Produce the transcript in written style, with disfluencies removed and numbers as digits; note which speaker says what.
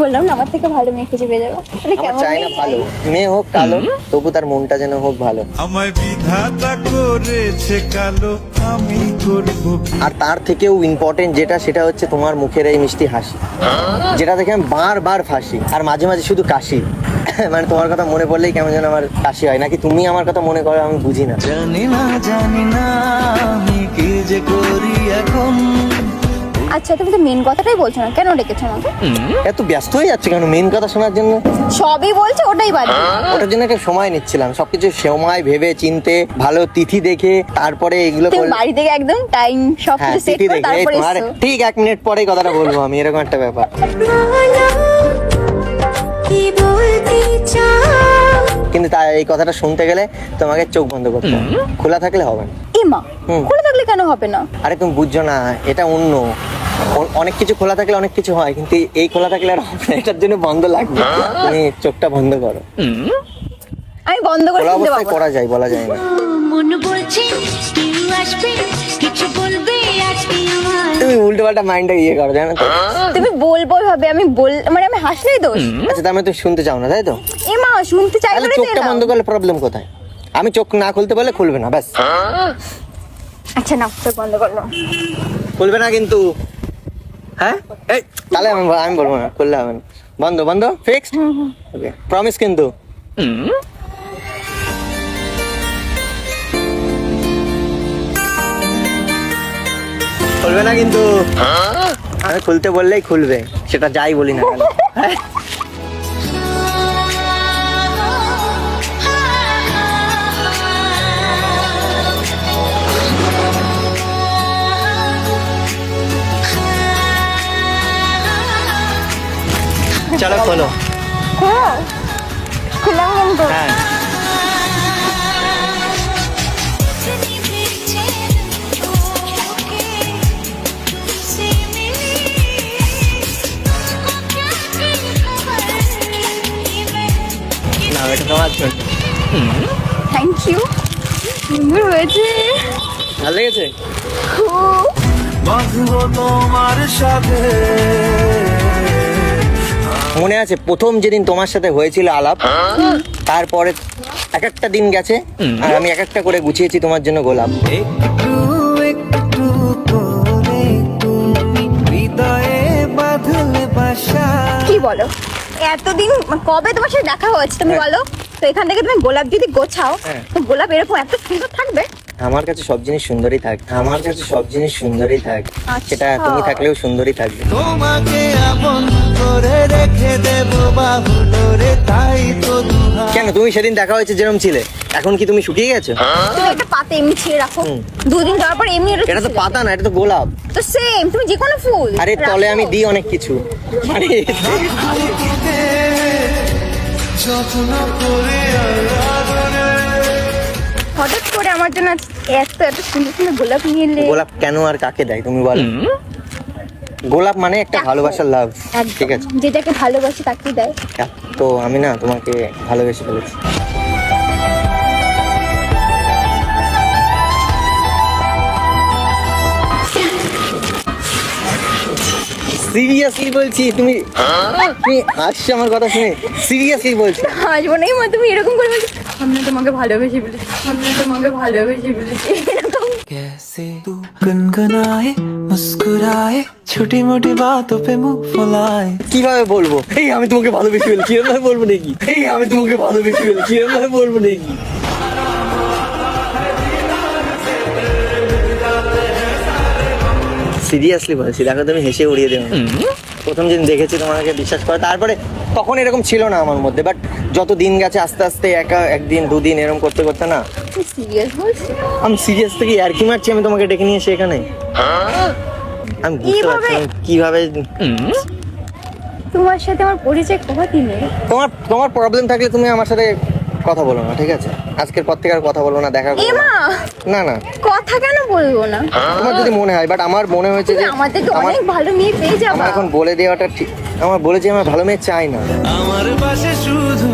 Speaker 1: বললাম না আমার থেকে ভালো মেয়ে খুঁজে পেয়ে যাবো। তাহলে
Speaker 2: আমার
Speaker 1: কেমন
Speaker 2: চাই না
Speaker 1: মেয়ে?
Speaker 2: ভালো মেয়ে হোক কালো, তবু তার মনটা যেন হোক ভালো।
Speaker 3: আমায় বিধাতা করেছে কালো, আমি করব।
Speaker 2: আর তার থেকেও ইম্পর্টেন্ট যেটা, সেটা হচ্ছে তোমার মুখের এই মিষ্টি হাসি, যেটা দেখে আমি বারবার ফাঁসি, আর মাঝে মাঝে শুধু কাশি। মানে তোমার কথা মনে পড়লেই কেমন যেন আমার কাশি হয়, নাকি তুমি আমার কথা মনে করো আমি বুঝি না।
Speaker 3: জানি না আমি কি যে করি এখন।
Speaker 1: আচ্ছা তুমি তো মেন কথাটাই বলছো না, কেন ডেকেছো আমাকে?
Speaker 2: এত ব্যস্ত হয়ে যাচ্ছে কেন মেন কথা শোনার জন্য?
Speaker 1: সবই বলছো, ওটাই বাজে।
Speaker 2: ওটার জন্য একটা সময় নিচ্ছিলাম, সবকিছু সময় ভেবে চিনতে, ভালো তিথি দেখে তারপরে এগুলো
Speaker 1: তুমি
Speaker 2: করলে।
Speaker 1: বাড়ি থেকে একদম টাইম সব
Speaker 2: হ্যাঁ,
Speaker 1: কিছু সেট
Speaker 2: তিথি
Speaker 1: করে
Speaker 2: দেখে
Speaker 1: তারপরে
Speaker 2: তোমার
Speaker 1: এসছো।
Speaker 2: ঠিক 1 মিনিট পরেই কথাটা বলবো আমি, এরকম একটা ব্যাপার। কিন্তু তাই এই কথাটা শুনতে গেলে তোমাকে চোখ বন্ধ করতে হবে, খোলা থাকলে হবে না।
Speaker 1: এমা, খোলা থাকলে কেন হবে না?
Speaker 2: আরে তুমি বুঝছো না, এটা অন্য। অনেক কিছু খোলা থাকলে অনেক কিছু হয়, কিন্তু এই খোলা থাকলে আর হবে না, এটার জন্য বন্ধ লাগবে। তুমি চোখটা বন্ধ করো।
Speaker 1: আমি বন্ধ করে
Speaker 2: খোলা
Speaker 1: শুনতে
Speaker 2: অবস্থায়
Speaker 1: পাবো না।
Speaker 2: করা যায়, বলা যায় না।
Speaker 4: মন বলছে কেউ আসবে, কিছু বলবে আজকে আমার।
Speaker 2: তুমি উল্টো পাল্টা মাইন্ডটা ইয়ে করো, জানো তো।
Speaker 1: তুমি বলবো ভাবে আমি মানে আমি হাসলেই দোষ।
Speaker 2: আচ্ছা তার মানে তুমি শুনতে চাও না, তাই তো?
Speaker 1: এমা শুনতে চাই
Speaker 2: তাহলে
Speaker 1: বলে
Speaker 2: চোখটা বন্ধ করলে প্রবলেম কোথায়? আমি চোখ না খুলতে বললে খুলবে না, ব্যাস।
Speaker 1: আচ্ছা না, চোখ বন্ধ করলো।
Speaker 2: খুলবে না কিন্তু। হ্যাঁ এই তাহলে আমি বলবো না, খুললে হবে না। বন্ধ বন্ধ ফিক্সড, ওকে প্রমিস কিন্তু। খুলবে না কিন্তু। আমি খুলতে বললেই খুলবে, সেটা যাই বলি না কেন। হ্যাঁ? চলো খোলো।
Speaker 1: খুললাম কিন্তু।
Speaker 2: হ্যাঁ না, এটা তোমার জন্য।
Speaker 1: থ্যাংক ইউ, সুন্দর হয়েছে
Speaker 2: ভালো লেগেছে?
Speaker 1: খুব।
Speaker 3: বাঁধবো তোমার সাথে।
Speaker 2: মনে আছে প্রথম যেদিন তোমার সাথে হয়েছিল আলাপ, তারপরে এক একটা দিন গেছে আর আমি এক একটা করে গুছিয়েছি তোমার জন্য গোলাপ।
Speaker 3: একটু একটু করে তুমি হৃদয়ে বাঁধলে বাসা।
Speaker 1: কি বলো, এতদিন কবে তোমার সাথে দেখা হয়েছে তুমি বলো তো? এখান থেকে তুমি গোলাপ যদি গোছাও,
Speaker 2: হ্যাঁ।
Speaker 1: তো গোলাপ এরকম এত সুন্দর থাকবে?
Speaker 2: আমার কাছে সব জিনিস সুন্দরই থাক, আমার কাছে সব জিনিস সুন্দরই থাক,
Speaker 1: আচ্ছা।
Speaker 2: সেটা তুমি থাকলেও সুন্দরই থাকবে।
Speaker 3: তোমাকে আপন করে রেখে দেবো বাহুডোরে, তাই তো দুহাত।
Speaker 2: কেন তুমি সেদিন দেখা হয়েছে যেরকম ছিলে, এখন কি তুমি শুকিয়ে গেছো?
Speaker 1: তুমি একটা পাতা এমনি ছিঁড়ে রাখো, দুদিন যাওয়ার পর এমনি
Speaker 2: এটা তো পাতা না, এটা তো গোলাপ।
Speaker 1: তো সেম, তুমি যে কোনো ফুল
Speaker 2: আরে তলে
Speaker 1: রাখো।
Speaker 2: আমি দিই অনেক কিছু। আরে
Speaker 3: যত্ন করে আদরে।
Speaker 1: হঠাৎ করে আমার জন্য আজ এত এত সুন্দর সুন্দর গোলাপ নিয়ে এলে।
Speaker 2: গোলাপ কেন আর কাকে দেয় তুমি বলো? গোলাপ মানে একটা ভালোবাসার লাভ,
Speaker 1: একদম।
Speaker 2: ঠিক আছে?
Speaker 1: যেটাকে ভালোবাসে তাকেই দেয়।
Speaker 2: তো আমি না তোমাকে ভালোবেসে ফেলেছি। সিরিয়াসলি বলছি, তুমি তুমি আসছো আমার কথা শুনে? সিরিয়াসলি বলছি।
Speaker 1: হাসবো না মা, তুমি এরকম করে বলছো আমি তোমাকে ভালোবেসে বলেছি, আমি তোমাকে ভালোবেসে বলেছি এরকম।
Speaker 3: कैसे तू गुनगुनाए मुस्कुराए छोटी मोटी बातों पे मुंह फुलाए।
Speaker 2: কিভাবে বলবো এই আমি তোমাকে ভালোবেসে ফেলেছি, কিভাবে বলবো নাকি? এই আমি তোমাকে ভালোবেসে ফেলেছি, কিভাবে বলবো নাকি? সিরিয়াসলি বলছি, দেখো তুমি হেসে উড়িয়ে দেবে। প্রথম যেদিন দেখেছি তোমাকে বিশ্বাস করে, তারপরে তখন এরকম ছিল না আমার মধ্যে, বাট যত দিন গেছে আস্তে আস্তে একদিন দুদিন এরকম করতে করতে না,
Speaker 1: সিরিয়াস বলছি?
Speaker 2: আমি সিরিয়াস থেকে আর কি মারছি, আমি তোমাকে ডেকে নিয়ে এসে এখানে। আমি বুঝতে পারছি না কিভাবে।
Speaker 1: তোমার সাথে আমার পরিচয় কতদিনে?
Speaker 2: তোমার প্রবলেম থাকলে তুমি আমার সাথে কথা বলো না, ঠিক আছে? আজকের পর থেকে আর কথা বলবো না, দেখা করবো
Speaker 1: এমা,
Speaker 2: না। না
Speaker 1: কথা কেন বলবো না?
Speaker 2: তোমার যদি মনে হয়, বাট আমার মনে হয়েছে যে
Speaker 1: আমাদের তো
Speaker 2: আমার
Speaker 1: অনেক ভালো মেয়ে পেয়ে যাবো।
Speaker 2: আমার এখন বলে দেওয়াটা ঠিক। আমার বলেছি আমার ভালো মেয়ে চাই না।
Speaker 3: আমার পাশে শুধু